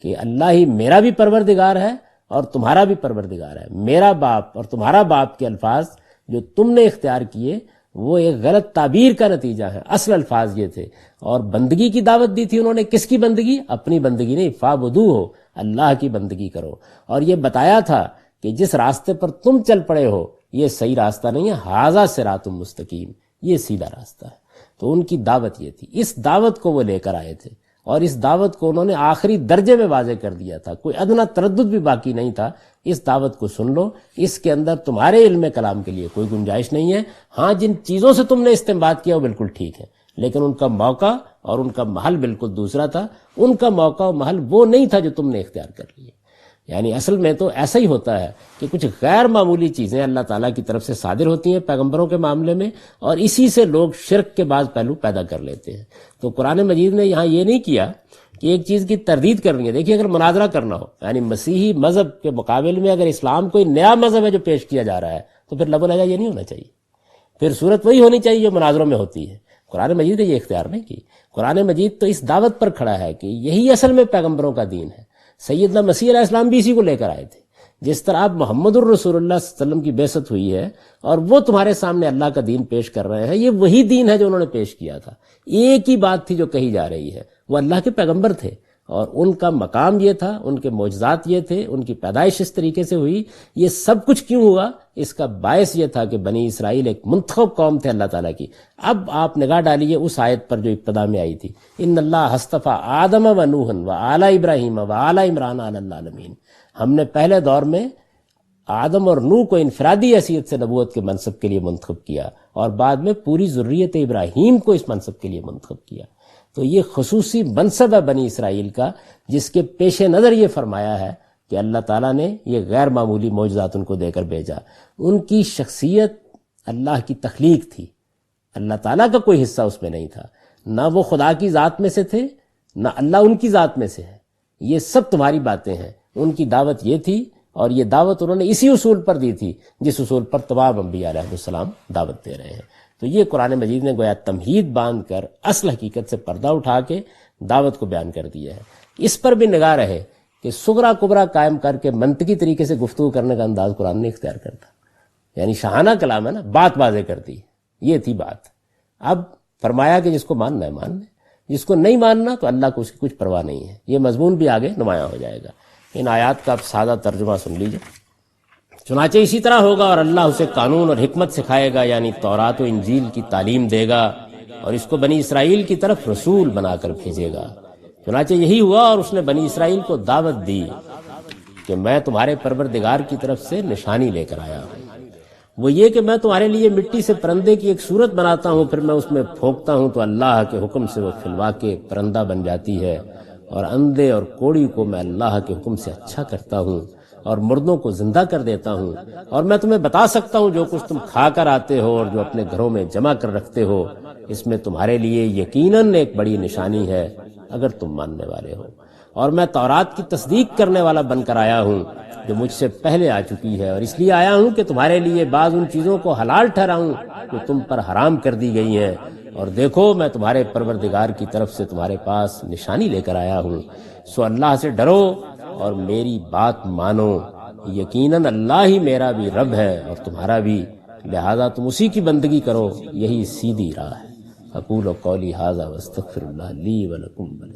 کہ اللہ ہی میرا بھی پروردگار ہے اور تمہارا بھی پروردگار ہے. میرا باپ اور تمہارا باپ کے الفاظ جو تم نے اختیار کیے وہ ایک غلط تعبیر کا نتیجہ ہے. اصل الفاظ یہ تھے. اور بندگی کی دعوت دی تھی انہوں نے. کس کی بندگی؟ اپنی بندگی نہیں، فاعبدوہ، اللہ کی بندگی کرو. اور یہ بتایا تھا کہ جس راستے پر تم چل پڑے ہو یہ صحیح راستہ نہیں ہے، ھذا صراط مستقیم، یہ سیدھا راستہ ہے. تو ان کی دعوت یہ تھی. اس دعوت کو وہ لے کر آئے تھے اور اس دعوت کو انہوں نے آخری درجے میں واضح کر دیا تھا. کوئی ادنا تردد بھی باقی نہیں تھا. اس دعوت کو سن لو، اس کے اندر تمہارے علم کلام کے لیے کوئی گنجائش نہیں ہے. ہاں جن چیزوں سے تم نے استنباط کیا وہ بالکل ٹھیک ہے، لیکن ان کا موقع اور ان کا محل بالکل دوسرا تھا. ان کا موقع اور محل وہ نہیں تھا جو تم نے اختیار کر لیے. یعنی اصل میں تو ایسا ہی ہوتا ہے کہ کچھ غیر معمولی چیزیں اللہ تعالیٰ کی طرف سے صادر ہوتی ہیں پیغمبروں کے معاملے میں، اور اسی سے لوگ شرک کے بعض پہلو پیدا کر لیتے ہیں. تو قرآن مجید نے یہاں یہ نہیں کیا کہ ایک چیز کی تردید کرنی ہے. دیکھیے اگر مناظرہ کرنا ہو، یعنی مسیحی مذہب کے مقابل میں اگر اسلام کوئی نیا مذہب ہے جو پیش کیا جا رہا ہے، تو پھر لب و لہجہ یہ نہیں ہونا چاہیے. پھر صورت وہی ہونی چاہیے جو مناظروں میں ہوتی ہے. قرآن مجید نے یہ اختیار نہیں کی. قرآن مجید تو اس دعوت پر کھڑا ہے کہ یہی اصل میں پیغمبروں کا دین ہے. سیدنا مسیح علیہ السلام بھی اسی کو لے کر آئے تھے. جس طرح آپ محمد الرسول اللہ صلی اللہ علیہ وسلم کی بعثت ہوئی ہے اور وہ تمہارے سامنے اللہ کا دین پیش کر رہے ہیں، یہ وہی دین ہے جو انہوں نے پیش کیا تھا. ایک ہی بات تھی جو کہی جا رہی ہے. وہ اللہ کے پیغمبر تھے اور ان کا مقام یہ تھا، ان کے معجزات یہ تھے، ان کی پیدائش اس طریقے سے ہوئی. یہ سب کچھ کیوں ہوا؟ اس کا باعث یہ تھا کہ بنی اسرائیل ایک منتخب قوم تھے اللہ تعالیٰ کی. اب آپ نگاہ ڈالیے اس آیت پر جو ابتدا میں آئی تھی، ان اللہ اصطفیٰ آدم و نوح و آل ابراہیم و آل عمران علی العالمین. ہم نے پہلے دور میں آدم اور نوح کو انفرادی حیثیت سے نبوت کے منصب کے لیے منتخب کیا، اور بعد میں پوری ذریت ابراہیم کو اس منصب کے لیے منتخب کیا. تو یہ خصوصی منصب ہے بنی اسرائیل کا، جس کے پیش نظر یہ فرمایا ہے کہ اللہ تعالیٰ نے یہ غیر معمولی معجزات ان کو دے کر بھیجا. ان کی شخصیت اللہ کی تخلیق تھی، اللہ تعالیٰ کا کوئی حصہ اس میں نہیں تھا. نہ وہ خدا کی ذات میں سے تھے، نہ اللہ ان کی ذات میں سے ہے. یہ سب تمہاری باتیں ہیں. ان کی دعوت یہ تھی، اور یہ دعوت انہوں نے اسی اصول پر دی تھی جس اصول پر تمام انبیاء علیہ السلام دعوت دے رہے ہیں. تو یہ قرآن مجید نے گویا تمہید باندھ کر اصل حقیقت سے پردہ اٹھا کے دعوت کو بیان کر دیا ہے. اس پر بھی نگاہ رہے کہ صغرا کبرا قائم کر کے منطقی طریقے سے گفتگو کرنے کا انداز قرآن نے اختیار کرتا. یعنی شاہانہ کلام ہے نا، بات واضح کر دی. یہ تھی بات. اب فرمایا کہ جس کو ماننا ہے مان لے، جس کو نہیں ماننا تو اللہ کو اس کی کچھ پرواہ نہیں ہے. یہ مضمون بھی آگے نمایاں ہو جائے گا. ان آیات کا اب سادہ ترجمہ سن لیجئے. چنانچہ اسی طرح ہوگا اور اللہ اسے قانون اور حکمت سکھائے گا، یعنی تورات و انجیل کی تعلیم دے گا، اور اس کو بنی اسرائیل کی طرف رسول بنا کر بھیجے گا. چنانچہ یہی ہوا اور اس نے بنی اسرائیل کو دعوت دی کہ میں تمہارے پروردگار کی طرف سے نشانی لے کر آیا ہوں. وہ یہ کہ میں تمہارے لیے مٹی سے پرندے کی ایک صورت بناتا ہوں، پھر میں اس میں پھونکتا ہوں تو اللہ کے حکم سے وہ کھلوا کے پرندہ بن جاتی ہے، اور اندھے اور کوڑی کو میں اللہ کے حکم سے اچھا کرتا ہوں، اور مردوں کو زندہ کر دیتا ہوں، اور میں تمہیں بتا سکتا ہوں جو کچھ تم کھا کر آتے ہو اور جو اپنے گھروں میں جمع کر رکھتے ہو، اس میں تمہارے لیے یقیناً ایک بڑی نشانی ہے اگر تم ماننے والے ہو۔ اور میں تورات کی تصدیق کرنے والا بن کر آیا ہوں جو مجھ سے پہلے آ چکی ہے، اور اس لیے آیا ہوں کہ تمہارے لیے بعض ان چیزوں کو حلال ٹھہراؤں جو تم پر حرام کر دی گئی ہیں، اور دیکھو میں تمہارے پروردگار کی طرف سے تمہارے پاس نشانی لے کر آیا ہوں، سو اللہ سے ڈرو اور میری بات مانو، یقیناً اللہ ہی میرا بھی رب ہے اور تمہارا بھی، لہذا تم اسی کی بندگی کرو، یہی سیدھی راہ ہے۔ اقول قولی ھذا واستغفر اللہ لی ولکم۔